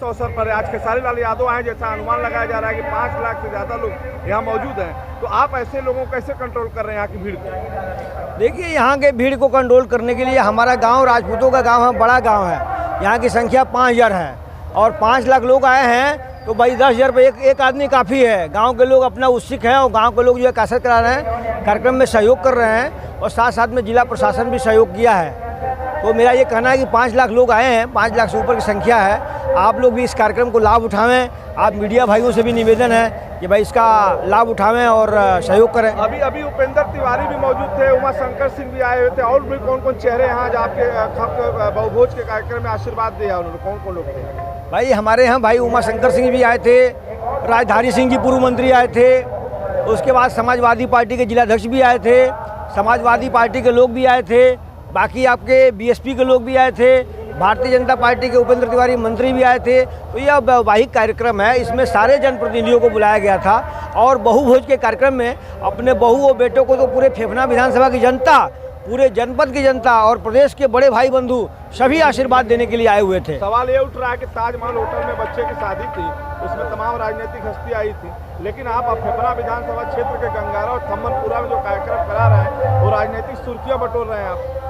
अवसर पर आज खेसारी लाल यादव आए, जैसा अनुमान लगाया जा रहा है कि 5 लाख से ज़्यादा लोग यहाँ मौजूद हैं, तो आप ऐसे लोगों को कैसे कंट्रोल कर रहे हैं यहाँ की भीड़ को? देखिए, यहाँ के भीड़ को कंट्रोल करने के लिए हमारा गांव राजपूतों का गांव है, बड़ा गांव है। यहाँ की संख्या 5000 है और 5 लाख लोग आए हैं, तो भाई 10,000 रुपये एक आदमी काफ़ी है। गांव के लोग अपना उत्सुक हैं और गांव के लोग जो है कसरत करा रहे हैं, कार्यक्रम में सहयोग कर रहे हैं और साथ साथ में जिला प्रशासन भी सहयोग किया है। तो मेरा ये कहना है कि 5 लाख लोग आए हैं, 5 लाख से ऊपर की संख्या है। आप लोग भी इस कार्यक्रम को लाभ उठावें। आप मीडिया भाइयों से भी निवेदन है कि भाई इसका लाभ उठावें और सहयोग करें। अभी उपेंद्र तिवारी भी मौजूद थे, उमा शंकर सिंह भी आए हुए थे, और भी कौन कौन चेहरे यहाँ जो आपके बहुभोज के कार्यक्रम में आशीर्वाद दिया उन्होंने, कौन कौन लोग थे? भाई हमारे यहाँ भाई उमा शंकर सिंह भी आए थे, राजधारी सिंह जी पूर्व मंत्री आए थे, उसके बाद समाजवादी पार्टी के जिलाध्यक्ष भी आए थे, समाजवादी पार्टी के लोग भी आए थे, बाकी आपके बीएसपी के लोग भी आए थे, भारतीय जनता पार्टी के उपेंद्र तिवारी मंत्री भी आए थे। तो यह वैवाहिक कार्यक्रम है, इसमें सारे जनप्रतिनिधियों को बुलाया गया था और बहुभोज के कार्यक्रम में अपने बहू और बेटों को तो पूरे फेफना विधानसभा की जनता, पूरे जनपद की जनता और प्रदेश के बड़े भाई बंधु सभी आशीर्वाद देने के लिए आए हुए थे। सवाल ये उठ रहा है कि ताजमहल होटल में बच्चे की शादी थी, उसमें तमाम राजनीतिक हस्ती आई थी, लेकिन आप अब फेफना विधानसभा क्षेत्र के गंगारा और थम्मनपुरा में जो कार्यक्रम करा रहे हैं वो राजनीतिक सुर्खियां बटोर रहे हैं आप।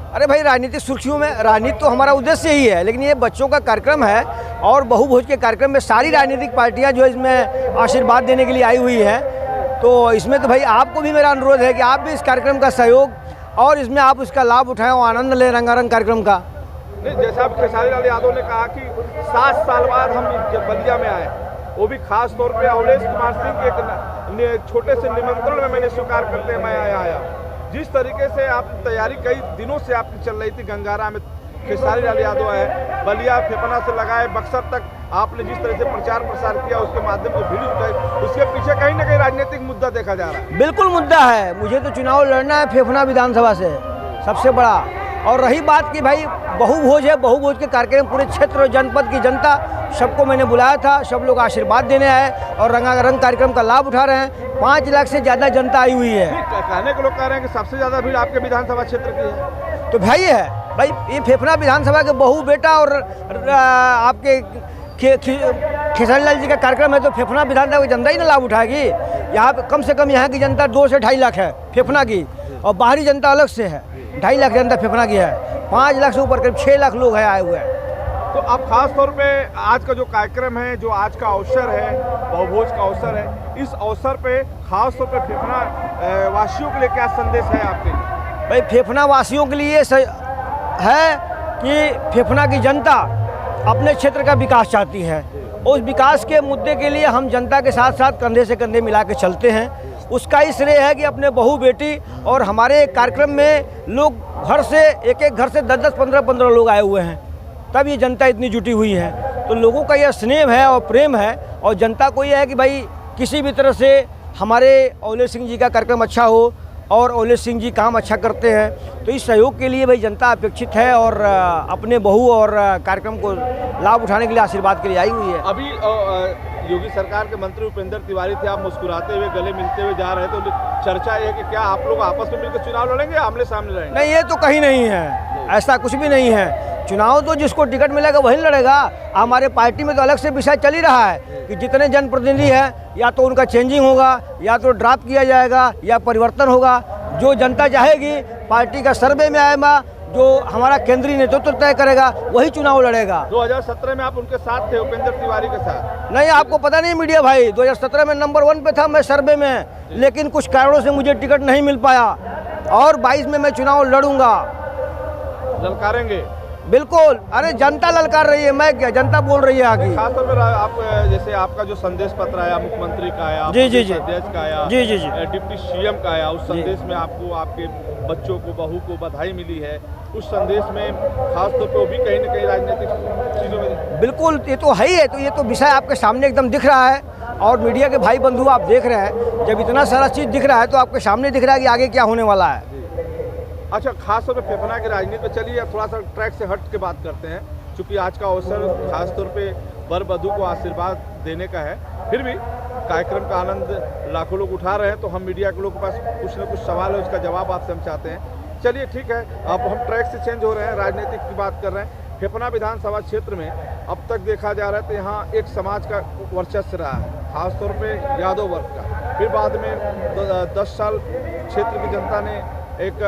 अरे भाई, राजनीतिक सुर्खियों में राजनीति तो हमारा उद्देश्य ही है, लेकिन ये बच्चों का कार्यक्रम है और बहुभोज के कार्यक्रम में सारी राजनीतिक पार्टियां जो इसमें आशीर्वाद देने के लिए आई हुई है। तो इसमें तो भाई आपको भी मेरा अनुरोध है कि आप भी इस कार्यक्रम का सहयोग और इसमें आप उसका लाभ उठाएं और आनंद लें रंगारंग कार्यक्रम का। नहीं, जैसा आप खेसारी लाल यादव ने कहा कि 7 साल बाद हम बलिया में आए, वो भी खास तौर पे अवलेश कुमार सिंह के एक छोटे से निमंत्रण में मैंने स्वीकार करते हैं मैं आया। जिस तरीके से आप तैयारी कई दिनों से आपकी चल रही थी, गंगारा में खेसारी लाल यादव है, बलिया फेफना से लगाए बक्सर तक आपने जिस तरह से प्रचार प्रसार किया, उसके माध्यम से भीड़ जुटाई, उसके पीछे कहीं ना कहीं राजनीतिक मुद्दा देखा जा रहा है। बिल्कुल मुद्दा है, मुझे तो चुनाव लड़ना है फेफना विधानसभा से सबसे बड़ा। और रही बात कि भाई बहुभोज है, बहुभोज के कार्यक्रम पूरे क्षेत्र और जनपद की जनता सबको मैंने बुलाया था, सब लोग आशीर्वाद देने आए और रंगारंग कार्यक्रम का लाभ उठा रहे हैं। 5 लाख से ज़्यादा जनता आई हुई है। कहने के लोग कह रहे हैं कि सबसे ज़्यादा भीड़ आपके विधानसभा क्षेत्र की है। तो भाई है भाई, ये फेफना विधानसभा के बहू बेटा और आपके खेसारी लाल जी का कार्यक्रम है, तो फेफना विधानसभा की जनता ही ना लाभ उठाएगी। यहाँ पे कम से कम यहाँ की जनता 2 से 2.5 लाख है फेफना की, और बाहरी जनता अलग से है, 2.5 लाख जनता फेफना की है। 5 लाख से ऊपर करीब 6 लाख लोग हैं आए हुए हैं। तो अब खास तौर पे आज का जो कार्यक्रम है, जो आज का अवसर है, बहुभोज का अवसर है, इस अवसर पे खास तौर पे फेफना वासियों के लिए क्या संदेश है आपके? भाई फेफना वासियों के लिए है कि फेफना की जनता अपने क्षेत्र का विकास चाहती है। उस विकास के मुद्दे के लिए हम जनता के साथ साथ कंधे से कंधे मिला के चलते हैं। उसका ही श्रेय है कि अपने बहू बेटी और हमारे कार्यक्रम में लोग घर से एक घर से 10-10, 15-15 लोग आए हुए हैं, तब ये जनता इतनी जुटी हुई है। तो लोगों का यह स्नेह है और प्रेम है, और जनता को यह है कि भाई किसी भी तरह से हमारे अवलेश सिंह जी का कार्यक्रम अच्छा हो और अवलेश सिंह जी काम अच्छा करते हैं। तो इस सहयोग के लिए भाई जनता अपेक्षित है और अपने बहू और कार्यक्रम को लाभ उठाने के लिए आशीर्वाद के लिए आई हुई है। अभी योगी सरकार के मंत्री उपेंद्र तिवारी थे, आप मुस्कुराते हुए गले मिलते हुए जा रहे थे, तो चर्चा ये है कि क्या आप लोग आपस में मिलकर चुनाव लड़ेंगे, आमने सामने लड़ेंगे? नहीं, ये तो कहीं नहीं है, ऐसा कुछ भी नहीं है। चुनाव तो जिसको टिकट मिलेगा वही लड़ेगा। हमारे पार्टी में तो अलग से विषय चल ही रहा है कि जितने जनप्रतिनिधि हैं या तो उनका चेंजिंग होगा, या तो ड्राफ्ट किया जाएगा, या परिवर्तन होगा। जो जनता चाहेगी, पार्टी का सर्वे में आएगा, जो हमारा केंद्रीय नेतृत्व तय करेगा वही चुनाव लड़ेगा। 2017 में आप उनके साथ थे, उपेंद्र तिवारी के साथ? नहीं, आपको पता नहीं मीडिया भाई, 2017 में नंबर 1 पे था मैं सर्वे में, लेकिन कुछ कारणों से मुझे टिकट नहीं मिल पाया और 22 में मैं चुनाव लड़ूंगा। ललकारेंगे? बिल्कुल। अरे जनता ललकार रही है, मैं क्या, जनता बोल रही है आगे। खासतौर पर आप जैसे आपका जो संदेश पत्र आया, मुख्यमंत्री का आया, जी, अध्यक्ष का आया, जी, डिप्टी सीएम का आया, उस संदेश में आपको आपके बच्चों को, बहू को बधाई मिली है। उस संदेश में खासतौर पर भी कहीं न कहीं राजनीतिक चीज़ों में बिल्कुल ये तो है ही है। तो ये तो विषय आपके सामने एकदम दिख रहा है और मीडिया के भाई बंधु आप देख रहे हैं, जब इतना सारा चीज़ दिख रहा है तो आपके सामने दिख रहा है कि आगे क्या होने वाला है। अच्छा, खासतौर पर फेफना की राजनीति पे चलिए थोड़ा सा ट्रैक से हट के बात करते हैं, क्योंकि आज का अवसर खासतौर पे वर वधू को आशीर्वाद देने का है। फिर भी कार्यक्रम का आनंद लाखों लोग उठा रहे हैं, तो हम मीडिया के लोग के पास कुछ न कुछ सवाल है, उसका जवाब आपसे हम चाहते हैं। चलिए ठीक है, अब हम ट्रैक से चेंज हो रहे हैं, राजनीतिक की बात कर रहे हैं। फेफना विधानसभा क्षेत्र में अब तक देखा जा रहा है तो यहाँ एक समाज का वर्चस्व रहा है, खासतौर पे यादव वर्ग का। फिर बाद में 10 साल क्षेत्र की जनता ने एक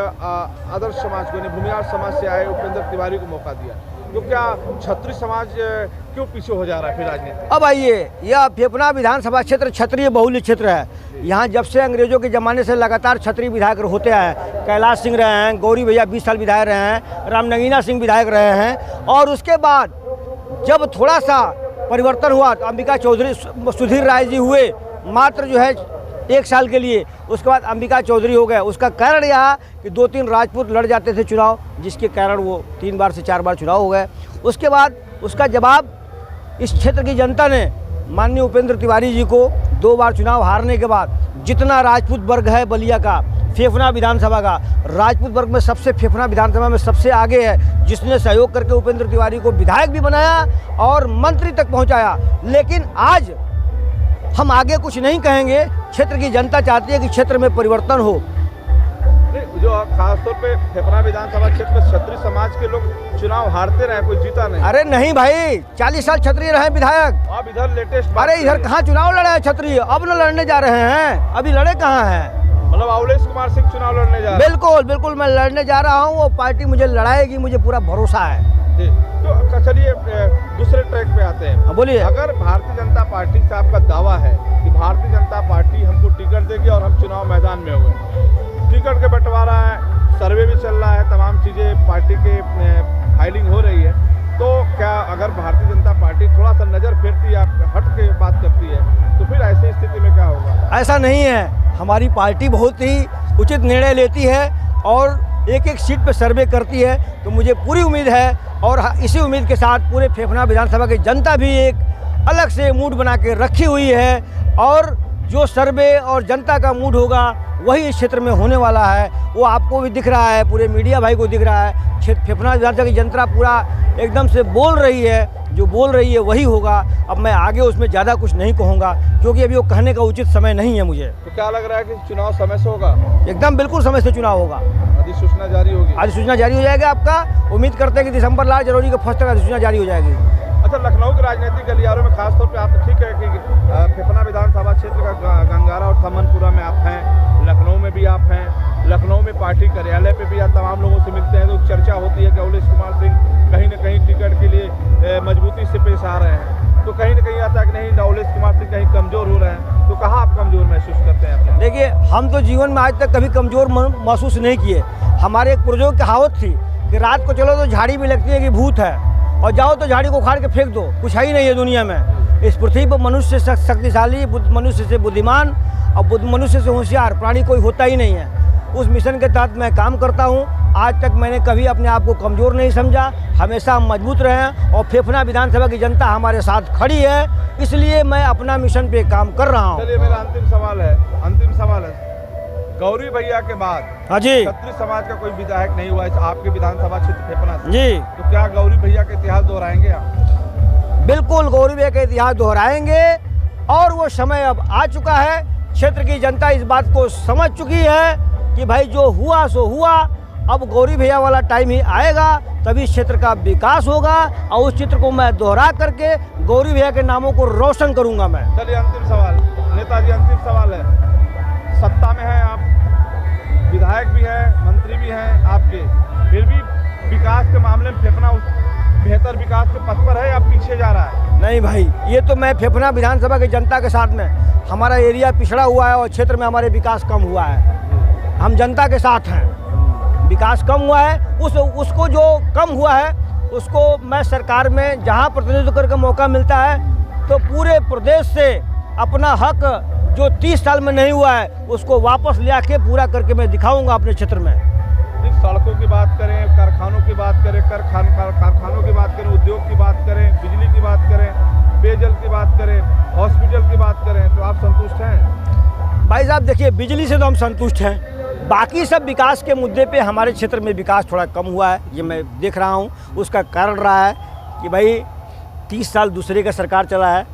आदर्श समाज को यानी भूमिहार समाज से आए उपेंद्र तिवारी को मौका दिया। तो क्या क्षत्रिय समाज क्यों पीछे हो जा रहा है फिर राजनीति? अब आइए, यह फेफना विधानसभा क्षेत्र क्षत्रिय बहुल्य क्षेत्र है। यहाँ जब से अंग्रेजों के ज़माने से लगातार क्षत्रिय विधायक होते आए। कैलाश सिंह रहे हैं, गौरी भैया 20 साल विधायक रहे हैं, रामनगीना सिंह विधायक रहे हैं। और उसके बाद जब थोड़ा सा परिवर्तन हुआ तो अंबिका चौधरी, सुधीर राय जी हुए, मात्र जो है 1 साल के लिए। उसके बाद अंबिका चौधरी हो गए। उसका कारण यह कि 2-3 राजपूत लड़ जाते थे चुनाव, जिसके कारण वो 3 बार से 4 बार चुनाव हो गए। उसके बाद उसका जवाब इस क्षेत्र की जनता ने माननीय उपेंद्र तिवारी जी को 2 बार चुनाव हारने के बाद, जितना राजपूत वर्ग है बलिया का, फेफना विधानसभा का, राजपूत वर्ग में सबसे फेफना विधानसभा में सबसे आगे है, जिसने सहयोग करके उपेंद्र तिवारी को विधायक भी बनाया और मंत्री तक पहुंचाया। लेकिन आज हम आगे कुछ नहीं कहेंगे। क्षेत्र की जनता चाहती है कि क्षेत्र में परिवर्तन हो। जो खासतौर पे फेफना विधानसभा क्षेत्र में क्षत्रिय समाज के लोग चुनाव हारते रहे, कोई जीता नहीं। अरे नहीं भाई, 40 साल क्षत्रिय रहे विधायक। अब इधर लेटेस्ट, अरे इधर कहाँ चुनाव लड़े हैं क्षत्रिय? अब न लड़ने जा रहे हैं, अभी लड़े कहाँ हैं? मतलब अवलेश कुमार सिंह चुनाव लड़ने जा रहे हैं? बिल्कुल बिल्कुल, मैं लड़ने जा रहा हूँ। वो पार्टी मुझे लड़ाएगी, मुझे पूरा भरोसा है। तो चलिए दूसरे ट्रैक पे आते हैं। बोलिए। अगर भारतीय जनता पार्टी से आपका दावा है कि भारतीय जनता पार्टी हमको टिकट देगी और हम चुनाव मैदान में होंगे, टिकट के बंटवारा है, सर्वे भी चल रहा है, तमाम चीज़ें पार्टी के फाइलिंग हो रही है, तो क्या अगर भारतीय जनता पार्टी थोड़ा सा नज़र फेरती है, हट के बात करती है, तो फिर ऐसी स्थिति में क्या होगा? ऐसा नहीं है, हमारी पार्टी बहुत ही उचित निर्णय लेती है और एक सीट पर सर्वे करती है। तो मुझे पूरी उम्मीद है और इसी उम्मीद के साथ पूरे फेफना विधानसभा की जनता भी एक अलग से मूड बना के रखी हुई है। और जो सर्वे और जनता का मूड होगा वही इस क्षेत्र में होने वाला है। वो आपको भी दिख रहा है, पूरे मीडिया भाई को दिख रहा है। फेफना विधानसभा की जनता पूरा एकदम से बोल रही है, जो बोल रही है वही होगा। अब मैं आगे उसमें ज़्यादा कुछ नहीं कहूँगा, क्योंकि अभी वो कहने का उचित समय नहीं है मुझे। तो क्या लग रहा है कि चुनाव समय से होगा? एकदम बिल्कुल समय से चुनाव होगा। अधिसूचना जारी होगी? अधिसूचना जारी हो जाएगा। आपका उम्मीद करते हैं कि दिसंबर लास्ट जनवरी के फर्स्ट तक अधिसूचना जारी हो जाएगी। अच्छा, लखनऊ के राजनीतिक गलियारों में खासतौर पे आप ठीक है कि फेफना विधानसभा क्षेत्र का गंगारा और थमनपुरा में आप हैं, लखनऊ में भी आप हैं। लखनऊ में पार्टी कार्यालय पे भी आप तमाम लोगों से मिलते हैं, तो चर्चा होती है कि अवलेश कुमार सिंह कहीं न कहीं टिकट के लिए मजबूती से पेश आ रहे हैं। तो कहीं न कहीं आता है कि नहीं, अवलेश कुमार सिंह कहीं कमज़ोर हो रहे हैं। तो कहाँ आप कमज़ोर महसूस करते हैं? देखिए, हम तो जीवन में आज तक कभी कमज़ोर महसूस नहीं किए। हमारे एक पूर्वजों की कहावत थी कि रात को चलो तो झाड़ी भी लगती है कि भूत है, और जाओ तो झाड़ी को उखाड़ के फेंक दो, कुछ है ही नहीं है दुनिया में। इस पृथ्वी पर मनुष्य से शक्तिशाली, मनुष्य से बुद्धिमान और मनुष्य से होशियार प्राणी कोई होता ही नहीं है। उस मिशन के तहत मैं काम करता हूँ। आज तक मैंने कभी अपने आप को कमज़ोर नहीं समझा, हमेशा हम मजबूत रहे और फेफना विधानसभा की जनता हमारे साथ खड़ी है, इसलिए मैं अपना मिशन पे काम कर रहा हूँ। चलिए, मेरा अंतिम सवाल है, गौरी भैया के बाद हाँ जी, क्षत्रिय समाज का कोई विधायक नहीं हुआ है आपके विधानसभा क्षेत्र फेफना से जी, तो क्या गौरी भैया का इतिहास दोहराएंगे आप? बिल्कुल गौरी भैया का इतिहास दोहराएंगे और वो समय अब आ चुका है। क्षेत्र की जनता इस बात को समझ चुकी है कि भाई जो हुआ सो हुआ। अब गौरी भैया वाला टाइम ही आएगा, तभी क्षेत्र का विकास होगा और उस चित्र को मैं दोहरा करके गौरी भैया के नामों को रोशन करूंगा मैं। चलिए, अंतिम सवाल नेताजी, अंतिम सवाल है, सत्ता में हैं आप, विधायक भी हैं, मंत्री भी हैं आपके, फिर भी विकास के मामले में फेफना बेहतर विकास के पथ पर है या पीछे जा रहा है? नहीं भाई, ये तो मैं फेफना विधानसभा की जनता के साथ में, हमारा एरिया पिछड़ा हुआ है और क्षेत्र में हमारे विकास कम हुआ है। हम जनता के साथ हैं, विकास कम हुआ है। उसको जो कम हुआ है उसको मैं सरकार में जहाँ प्रतिनिधित्व करके मौका मिलता है तो पूरे प्रदेश से अपना हक जो 30 साल में नहीं हुआ है उसको वापस ले आके पूरा करके मैं दिखाऊंगा अपने क्षेत्र में। सड़कों की बात करें, कारखानों की बात करें, कारखानों की बात करें, उद्योग की बात करें, बिजली की बात करें, पेयजल की बात करें, हॉस्पिटल की बात करें, तो आप संतुष्ट हैं? भाई साहब देखिए, बिजली से तो हम संतुष्ट हैं। बाकी सब विकास के मुद्दे पे हमारे क्षेत्र में विकास थोड़ा कम हुआ है, ये मैं देख रहा हूँ। उसका कारण रहा है कि भाई 30 साल दूसरे का सरकार चला है,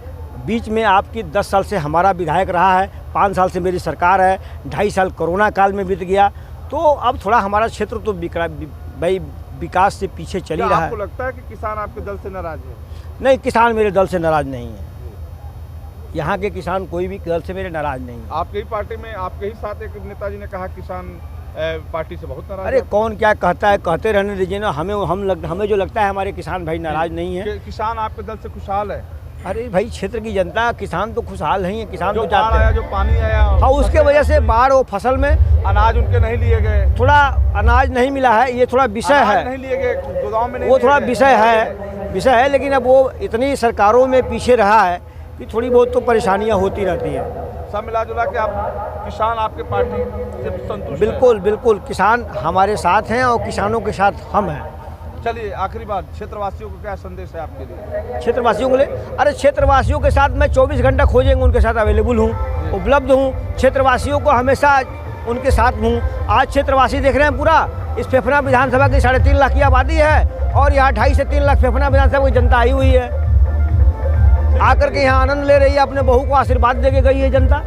बीच में आपकी 10 साल से हमारा विधायक रहा है, 5 साल से मेरी सरकार है, 2.5 साल कोरोना काल में बीत गया। तो अब थोड़ा हमारा क्षेत्र तो भाई विकास से पीछे चल ही क्या रहा आपको है। लगता है कि किसान आपके दल से नाराज है? नहीं, किसान मेरे दल से नाराज़ नहीं है। यहाँ के किसान कोई भी दल से मेरे नाराज़ नहीं है। आपके ही पार्टी में आपके ही साथ एक नेताजी ने कहा किसान पार्टी से बहुत नाराज अरे है। कौन क्या कहता है, कहते रहने दीजिए ना। हमें जो लगता है हमारे किसान भाई नाराज़ नहीं है। किसान आपके दल से खुशहाल है? अरे भाई, क्षेत्र की जनता, किसान तो खुशहाल नहीं है। किसान जो तो बाढ़ चाहते आया, हैं। जो पानी आया, हाँ, उसके वजह से बाढ़ और फसल में अनाज उनके नहीं लिए गए, थोड़ा अनाज नहीं मिला है। ये थोड़ा विषय अनाज है, नहीं लिए गए, गोदाम में नहीं वो लिए थोड़ा गए। विषय है। लेकिन अब वो इतनी सरकारों में पीछे रहा है कि थोड़ी बहुत तो परेशानियां होती रहती हैं। सब मिला जुला के आप किसान आपके पार्टी से संतुष्ट बिल्कुल बिल्कुल, किसान हमारे साथ हैं और किसानों के साथ हम हैं। हैं? चलिए, आखिरी बात, क्षेत्रवासियों को क्या संदेश है आपके लिए? क्षेत्रवासियों को ले, अरे क्षेत्रवासियों के साथ मैं 24 घंटा खोजेंगे उनके साथ अवेलेबल हूँ, उपलब्ध हूँ। क्षेत्रवासियों को हमेशा उनके साथ हूँ। आज क्षेत्रवासी देख रहे हैं पूरा, इस फेफना विधानसभा की 3.5 लाख की आबादी है और यहाँ 2.5 से 3 लाख फेफना विधानसभा की जनता आई हुई है। आकर के यहाँ आनंद ले रही है, अपने बहू को आशीर्वाद दे के गई है जनता।